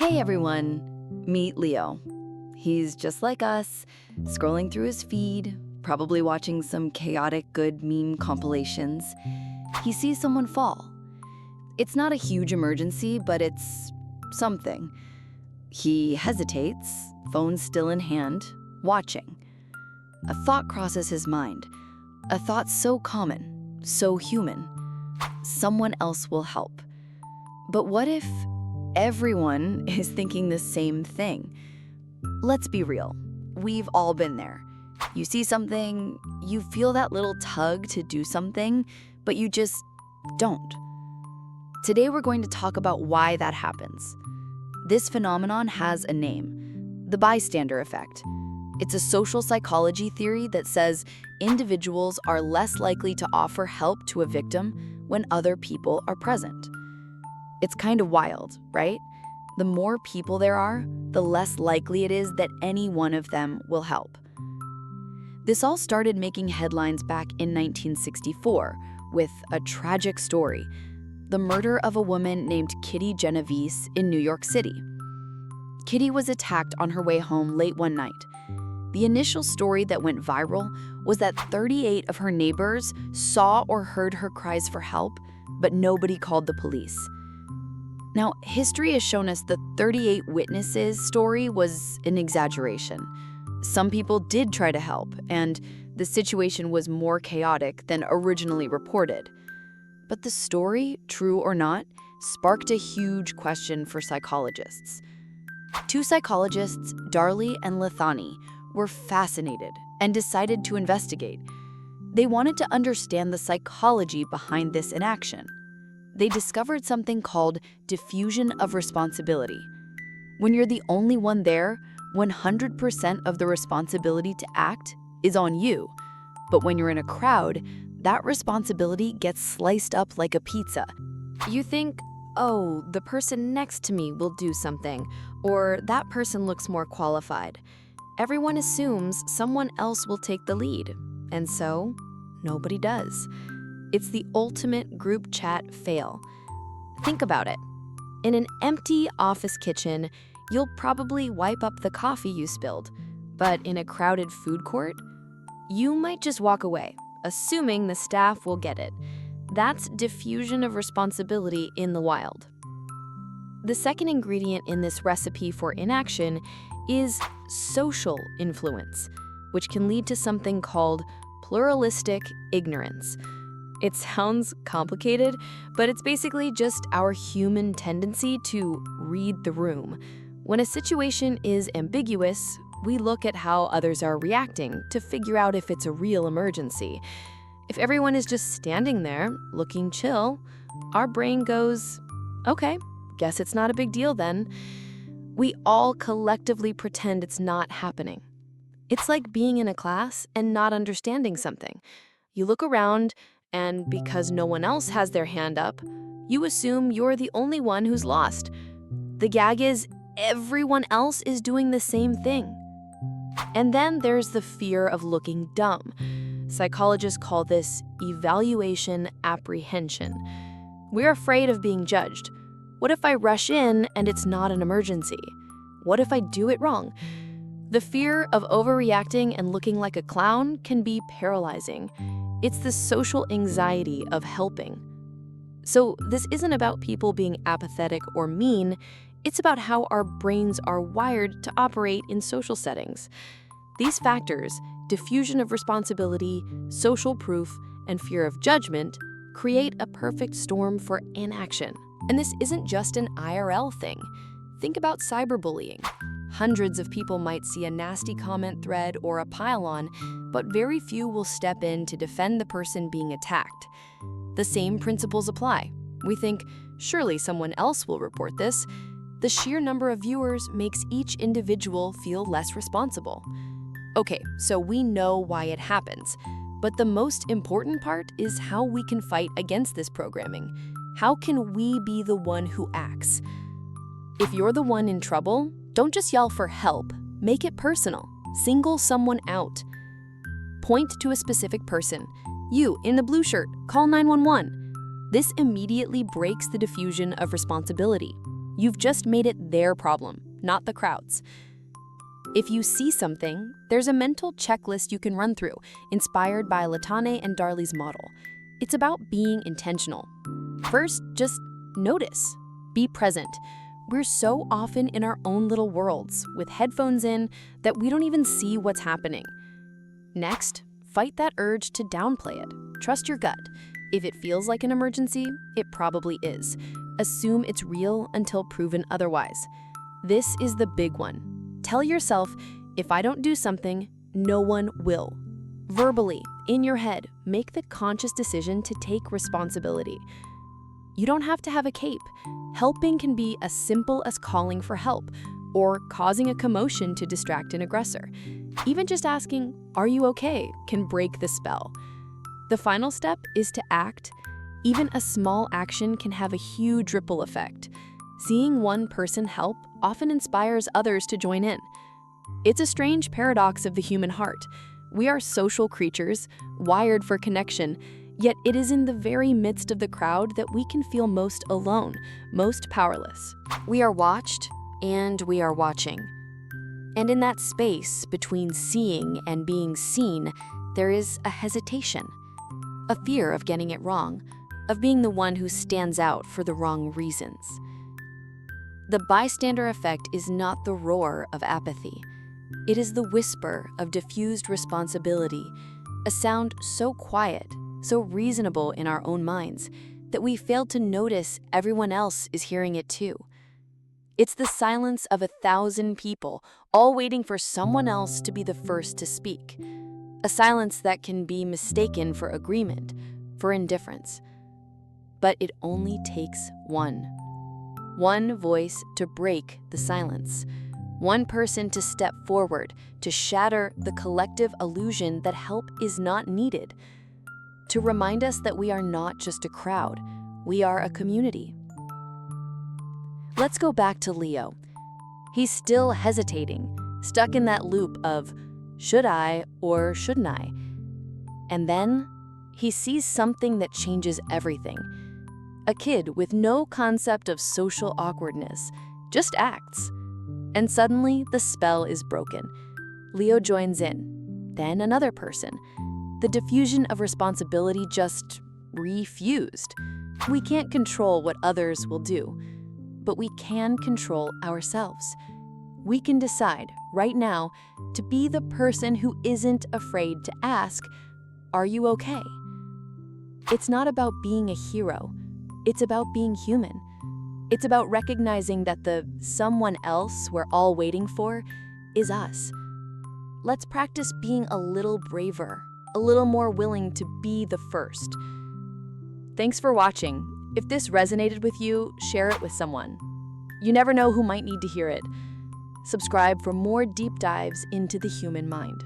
Hey everyone, meet Leo. He's just like us, scrolling through his feed, probably watching some chaotic good meme compilations. He sees someone fall. It's not a huge emergency, but it's something. He hesitates, phone still in hand, watching. A thought crosses his mind, a thought so common, so human. Someone else will help. But what if everyone is thinking the same thing? Let's be real. We've all been there. You see something, you feel that little tug to do something, but you just don't. Today we're going to talk about why that happens. This phenomenon has a name: the bystander effect. It's a social psychology theory that says individuals are less likely to offer help to a victim when other people are present. It's kind of wild, right? The more people there are, the less likely it is that any one of them will help. This all started making headlines back in 1964 with a tragic story: the murder of a woman named Kitty Genovese in New York City. Kitty was attacked on her way home late one night. The initial story that went viral was that 38 of her neighbors saw or heard her cries for help, but nobody called the police. Now, history has shown us the 38 witnesses story was an exaggeration. Some people did try to help, and the situation was more chaotic than originally reported. But the story, true or not, sparked a huge question for psychologists. Two psychologists, Darley and Lithani, were fascinated and decided to investigate. They wanted to understand the psychology behind this inaction. They discovered something called diffusion of responsibility. When you're the only one there, 100% of the responsibility to act is on you. But when you're in a crowd, that responsibility gets sliced up like a pizza. You think, oh, the person next to me will do something, or that person looks more qualified. Everyone assumes someone else will take the lead, and so nobody does. It's the ultimate group chat fail. Think about it. In an empty office kitchen, you'll probably wipe up the coffee you spilled. But in a crowded food court, you might just walk away, assuming the staff will get it. That's diffusion of responsibility in the wild. The second ingredient in this recipe for inaction is social influence, which can lead to something called pluralistic ignorance. It sounds complicated, but it's basically just our human tendency to read the room. When a situation is ambiguous, we look at how others are reacting to figure out if it's a real emergency. If everyone is just standing there, looking chill, our brain goes, okay, guess it's not a big deal then. We all collectively pretend it's not happening. It's like being in a class and not understanding something. You look around, and because no one else has their hand up, you assume you're the only one who's lost. The gag is everyone else is doing the same thing. And then there's the fear of looking dumb. Psychologists call this evaluation apprehension. We're afraid of being judged. What if I rush in and it's not an emergency? What if I do it wrong? The fear of overreacting and looking like a clown can be paralyzing. It's the social anxiety of helping. So this isn't about people being apathetic or mean. It's about how our brains are wired to operate in social settings. These factors, diffusion of responsibility, social proof, and fear of judgment, create a perfect storm for inaction. And this isn't just an IRL thing. Think about cyberbullying. Hundreds of people might see a nasty comment thread or a pile-on, but very few will step in to defend the person being attacked. The same principles apply. We think, surely someone else will report this. The sheer number of viewers makes each individual feel less responsible. Okay, so we know why it happens, but the most important part is how we can fight against this programming. How can we be the one who acts? If you're the one in trouble, don't just yell for help. Make it personal. Single someone out. Point to a specific person. You, in the blue shirt, call 911. This immediately breaks the diffusion of responsibility. You've just made it their problem, not the crowd's. If you see something, there's a mental checklist you can run through, inspired by Latane and Darley's model. It's about being intentional. First, just notice. Be present. We're so often in our own little worlds, with headphones in, that we don't even see what's happening. Next, fight that urge to downplay it. Trust your gut. If it feels like an emergency, it probably is. Assume it's real until proven otherwise. This is the big one. Tell yourself, if I don't do something, no one will. Verbally, in your head, make the conscious decision to take responsibility. You don't have to have a cape. Helping can be as simple as calling for help or causing a commotion to distract an aggressor. Even just asking, "Are you okay?" can break the spell. The final step is to act. Even a small action can have a huge ripple effect. Seeing one person help often inspires others to join in. It's a strange paradox of the human heart. We are social creatures, wired for connection, yet it is in the very midst of the crowd that we can feel most alone, most powerless. We are watched, and we are watching. And in that space between seeing and being seen, there is a hesitation, a fear of getting it wrong, of being the one who stands out for the wrong reasons. The bystander effect is not the roar of apathy. It is the whisper of diffused responsibility, a sound so quiet, so reasonable in our own minds, that we fail to notice everyone else is hearing it too. It's the silence of 1,000 people, all waiting for someone else to be the first to speak. A silence that can be mistaken for agreement, for indifference. But it only takes one voice to break the silence. One person to step forward, to shatter the collective illusion that help is not needed. To remind us that we are not just a crowd, we are a community. Let's go back to Leo. He's still hesitating, stuck in that loop of, should I or shouldn't I? And then he sees something that changes everything. A kid with no concept of social awkwardness, just acts. And suddenly, the spell is broken. Leo joins in, then another person. The diffusion of responsibility just refused. We can't control what others will do, but we can control ourselves. We can decide right now to be the person who isn't afraid to ask, "Are you okay?" It's not about being a hero. It's about being human. It's about recognizing that the someone else we're all waiting for is us. Let's practice being a little braver, a little more willing to be the first. Thanks for watching. If this resonated with you, share it with someone. You never know who might need to hear it. Subscribe for more deep dives into the human mind.